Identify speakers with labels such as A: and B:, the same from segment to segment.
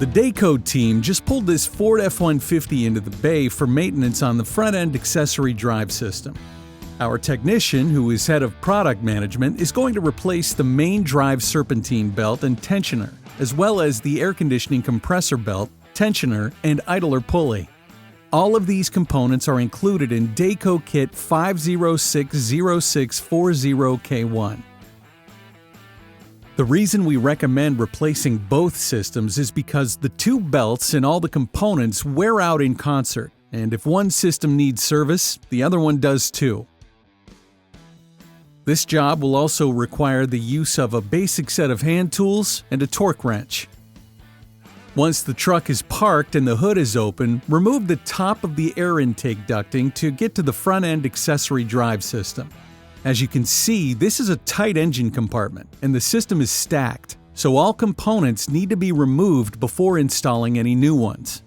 A: The Dayco team just pulled this Ford F-150 into the bay for maintenance on the front-end accessory drive system. Our technician, who is head of product management, is going to replace the main drive serpentine belt and tensioner, as well as the air conditioning compressor belt, tensioner, and idler pulley. All of these components are included in Dayco Kit 5060640K1. The reason we recommend replacing both systems is because the two belts and all the components wear out in concert, and if one system needs service, the other one does too. This job will also require the use of a basic set of hand tools and a torque wrench. Once the truck is parked and the hood is open, remove the top of the air intake ducting to get to the front-end accessory drive system. As you can see, this is a tight engine compartment, and the system is stacked, so all components need to be removed before installing any new ones.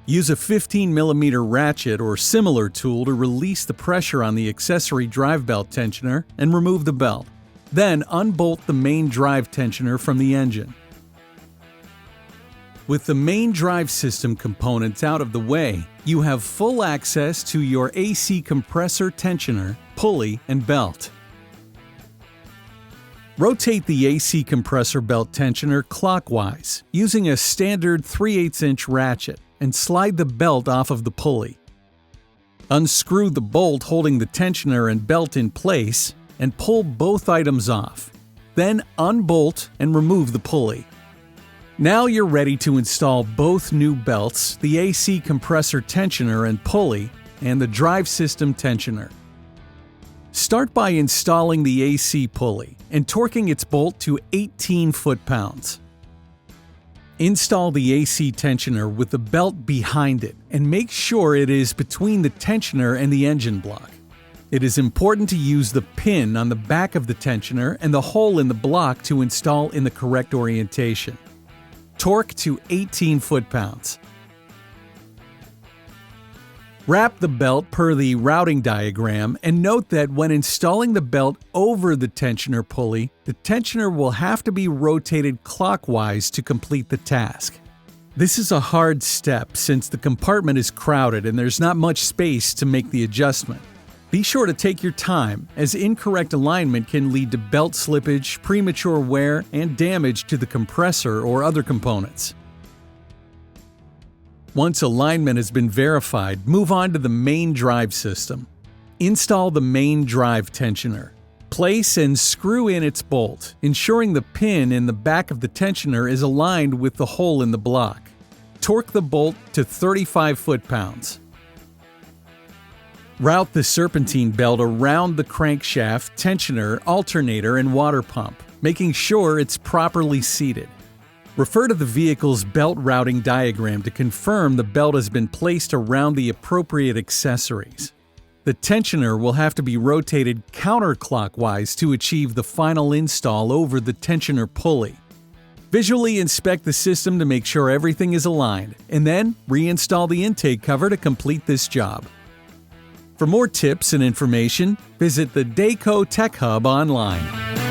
A: Use a 15mm ratchet or similar tool to release the pressure on the accessory drive belt tensioner and remove the belt. Then unbolt the main drive tensioner from the engine. With the main drive system components out of the way, you have full access to your AC compressor tensioner, pulley, and belt. Rotate the AC compressor belt tensioner clockwise using a standard 3/8" ratchet and slide the belt off of the pulley. Unscrew the bolt holding the tensioner and belt in place and pull both items off. Then unbolt and remove the pulley. Now you're ready to install both new belts, the AC compressor tensioner and pulley, and the drive system tensioner. Start by installing the AC pulley and torquing its bolt to 18 foot-pounds. Install the AC tensioner with the belt behind it and make sure it is between the tensioner and the engine block. It is important to use the pin on the back of the tensioner and the hole in the block to install in the correct orientation. Torque to 18 foot-pounds. Wrap the belt per the routing diagram and note that when installing the belt over the tensioner pulley, the tensioner will have to be rotated clockwise to complete the task. This is a hard step since the compartment is crowded and there's not much space to make the adjustment. Be sure to take your time, as incorrect alignment can lead to belt slippage, premature wear, and damage to the compressor or other components. Once alignment has been verified, move on to the main drive system. Install the main drive tensioner. Place and screw in its bolt, ensuring the pin in the back of the tensioner is aligned with the hole in the block. Torque the bolt to 35 foot-pounds. Route the serpentine belt around the crankshaft, tensioner, alternator, and water pump, making sure it's properly seated. Refer to the vehicle's belt routing diagram to confirm the belt has been placed around the appropriate accessories. The tensioner will have to be rotated counterclockwise to achieve the final install over the tensioner pulley. Visually inspect the system to make sure everything is aligned, and then reinstall the intake cover to complete this job. For more tips and information, visit the Dayco Tech Hub online.